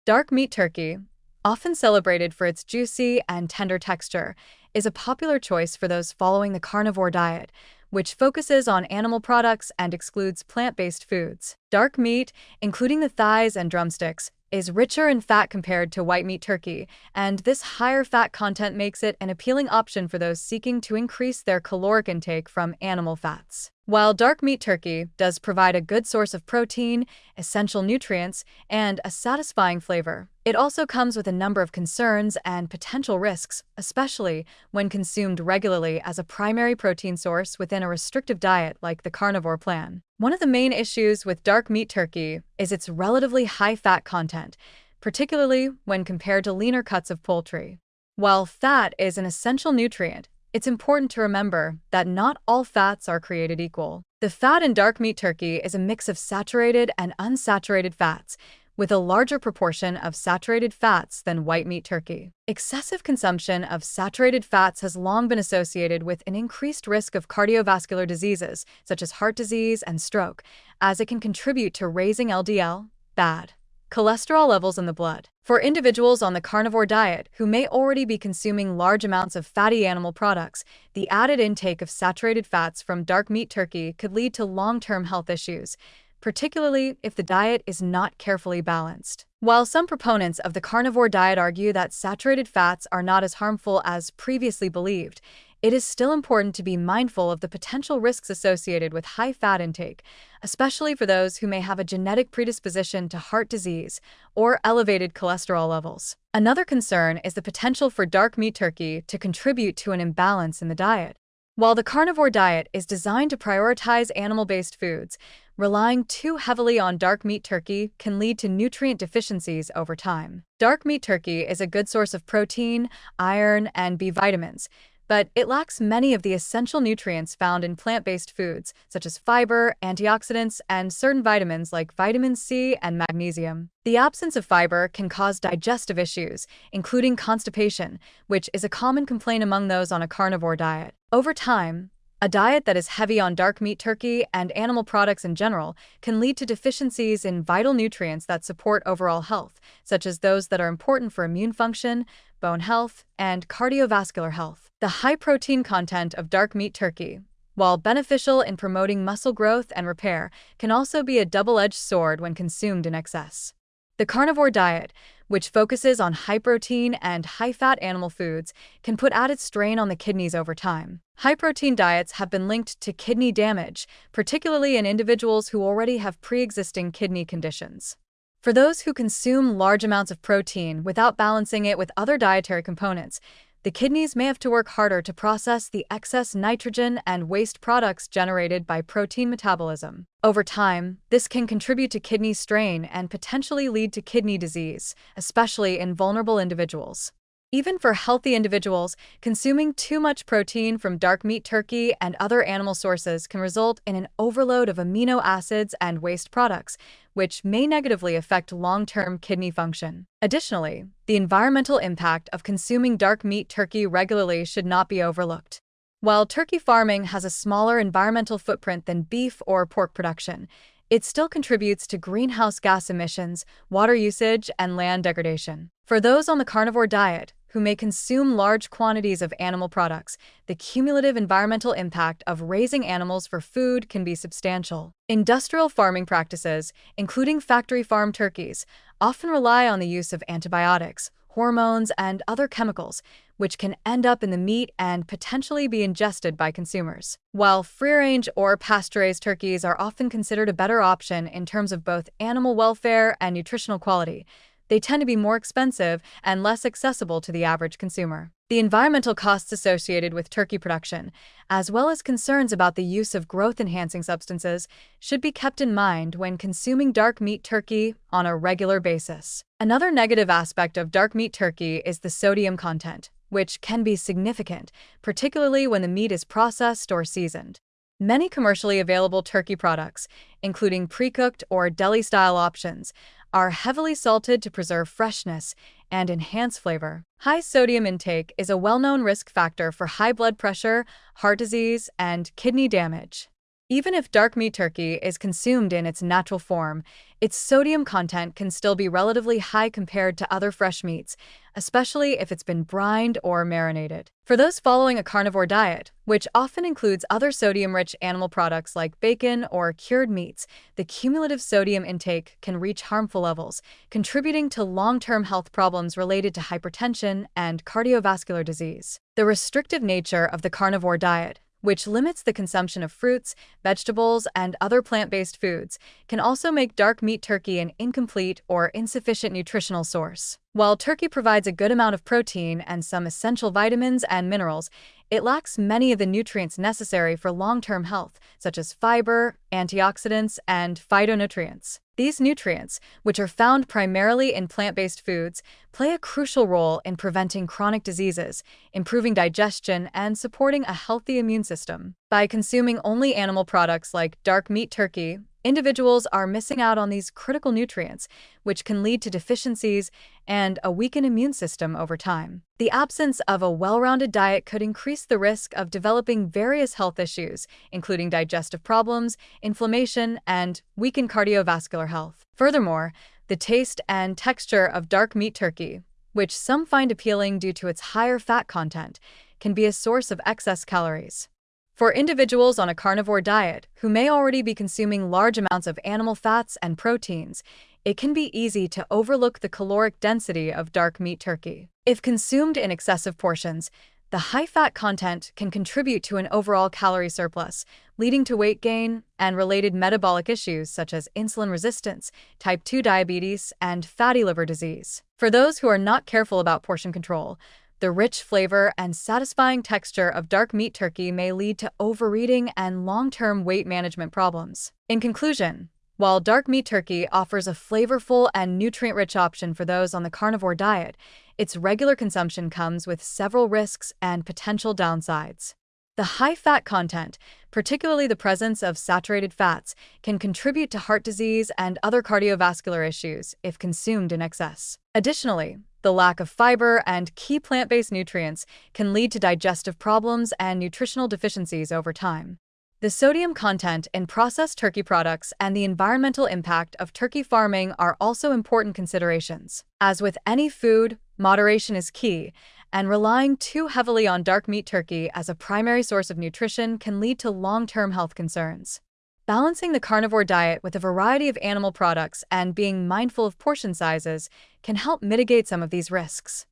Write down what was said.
Dark meat turkey, often celebrated for its juicy and tender texture, is a popular choice for those following the carnivore diet, which focuses on animal products and excludes plant-based foods. Dark meat, including the thighs and drumsticks, is richer in fat compared to white meat turkey, and this higher fat content makes it an appealing option for those seeking to increase their caloric intake from animal fats. While dark meat turkey does provide a good source of protein, essential nutrients, and a satisfying flavor, it also comes with a number of concerns and potential risks, especially when consumed regularly as a primary protein source within a restrictive diet like the carnivore plan. One of the main issues with dark meat turkey is its relatively high fat content, particularly when compared to leaner cuts of poultry. While fat is an essential nutrient, it's important to remember that not all fats are created equal. The fat in dark meat turkey is a mix of saturated and unsaturated fats, with a larger proportion of saturated fats than white meat turkey. Excessive consumption of saturated fats has long been associated with an increased risk of cardiovascular diseases, such as heart disease and stroke, as it can contribute to raising LDL, bad cholesterol levels in the blood. For individuals on the carnivore diet who may already be consuming large amounts of fatty animal products, the added intake of saturated fats from dark meat turkey could lead to long-term health issues, particularly if the diet is not carefully balanced. While some proponents of the carnivore diet argue that saturated fats are not as harmful as previously believed, it is still important to be mindful of the potential risks associated with high fat intake, especially for those who may have a genetic predisposition to heart disease or elevated cholesterol levels. Another concern is the potential for dark meat turkey to contribute to an imbalance in the diet. While the carnivore diet is designed to prioritize animal-based foods, relying too heavily on dark meat turkey can lead to nutrient deficiencies over time. Dark meat turkey is a good source of protein, iron, and B vitamins, but it lacks many of the essential nutrients found in plant-based foods, such as fiber, antioxidants, and certain vitamins like vitamin C and magnesium. The absence of fiber can cause digestive issues, including constipation, which is a common complaint among those on a carnivore diet. Over time, a diet that is heavy on dark meat turkey and animal products in general can lead to deficiencies in vital nutrients that support overall health, such as those that are important for immune function, bone health, and cardiovascular health. The high protein content of dark meat turkey, while beneficial in promoting muscle growth and repair, can also be a double-edged sword when consumed in excess. The carnivore diet, which focuses on high-protein and high-fat animal foods, can put added strain on the kidneys over time. High-protein diets have been linked to kidney damage, particularly in individuals who already have pre-existing kidney conditions. For those who consume large amounts of protein without balancing it with other dietary components, the kidneys may have to work harder to process the excess nitrogen and waste products generated by protein metabolism. Over time, this can contribute to kidney strain and potentially lead to kidney disease, especially in vulnerable individuals. Even for healthy individuals, consuming too much protein from dark meat turkey and other animal sources can result in an overload of amino acids and waste products, which may negatively affect long-term kidney function. Additionally, the environmental impact of consuming dark meat turkey regularly should not be overlooked. While turkey farming has a smaller environmental footprint than beef or pork production, it still contributes to greenhouse gas emissions, water usage, and land degradation. For those on the carnivore diet, who may consume large quantities of animal products, the cumulative environmental impact of raising animals for food can be substantial. Industrial farming practices, including factory farm turkeys, often rely on the use of antibiotics, hormones, and other chemicals, which can end up in the meat and potentially be ingested by consumers. While free-range or pasture-raised turkeys are often considered a better option in terms of both animal welfare and nutritional quality, they tend to be more expensive and less accessible to the average consumer. The environmental costs associated with turkey production, as well as concerns about the use of growth-enhancing substances, should be kept in mind when consuming dark meat turkey on a regular basis. Another negative aspect of dark meat turkey is the sodium content, which can be significant, particularly when the meat is processed or seasoned. Many commercially available turkey products, including pre-cooked or deli-style options, are heavily salted to preserve freshness and enhance flavor. High sodium intake is a well-known risk factor for high blood pressure, heart disease, and kidney damage. Even if dark meat turkey is consumed in its natural form, its sodium content can still be relatively high compared to other fresh meats, especially if it's been brined or marinated. For those following a carnivore diet, which often includes other sodium-rich animal products like bacon or cured meats, the cumulative sodium intake can reach harmful levels, contributing to long-term health problems related to hypertension and cardiovascular disease. The restrictive nature of the carnivore diet, which limits the consumption of fruits, vegetables, and other plant-based foods, can also make dark meat turkey an incomplete or insufficient nutritional source. While turkey provides a good amount of protein and some essential vitamins and minerals, it lacks many of the nutrients necessary for long-term health, such as fiber, antioxidants, and phytonutrients. These nutrients, which are found primarily in plant-based foods, play a crucial role in preventing chronic diseases, improving digestion, and supporting a healthy immune system. By consuming only animal products like dark meat turkey, individuals are missing out on these critical nutrients, which can lead to deficiencies and a weakened immune system over time. The absence of a well-rounded diet could increase the risk of developing various health issues, including digestive problems, inflammation, and weakened cardiovascular health. Furthermore, the taste and texture of dark meat turkey, which some find appealing due to its higher fat content, can be a source of excess calories. For individuals on a carnivore diet who may already be consuming large amounts of animal fats and proteins, it can be easy to overlook the caloric density of dark meat turkey. If consumed in excessive portions, the high fat content can contribute to an overall calorie surplus, leading to weight gain and related metabolic issues such as insulin resistance, type 2 diabetes, and fatty liver disease. For those who are not careful about portion control, the rich flavor and satisfying texture of dark meat turkey may lead to overeating and long-term weight management problems. In conclusion, while dark meat turkey offers a flavorful and nutrient-rich option for those on the carnivore diet, its regular consumption comes with several risks and potential downsides. The high fat content, particularly the presence of saturated fats, can contribute to heart disease and other cardiovascular issues if consumed in excess. Additionally, the lack of fiber and key plant-based nutrients can lead to digestive problems and nutritional deficiencies over time. The sodium content in processed turkey products and the environmental impact of turkey farming are also important considerations. As with any food, moderation is key, and relying too heavily on dark meat turkey as a primary source of nutrition can lead to long-term health concerns. Balancing the carnivore diet with a variety of animal products and being mindful of portion sizes can help mitigate some of these risks.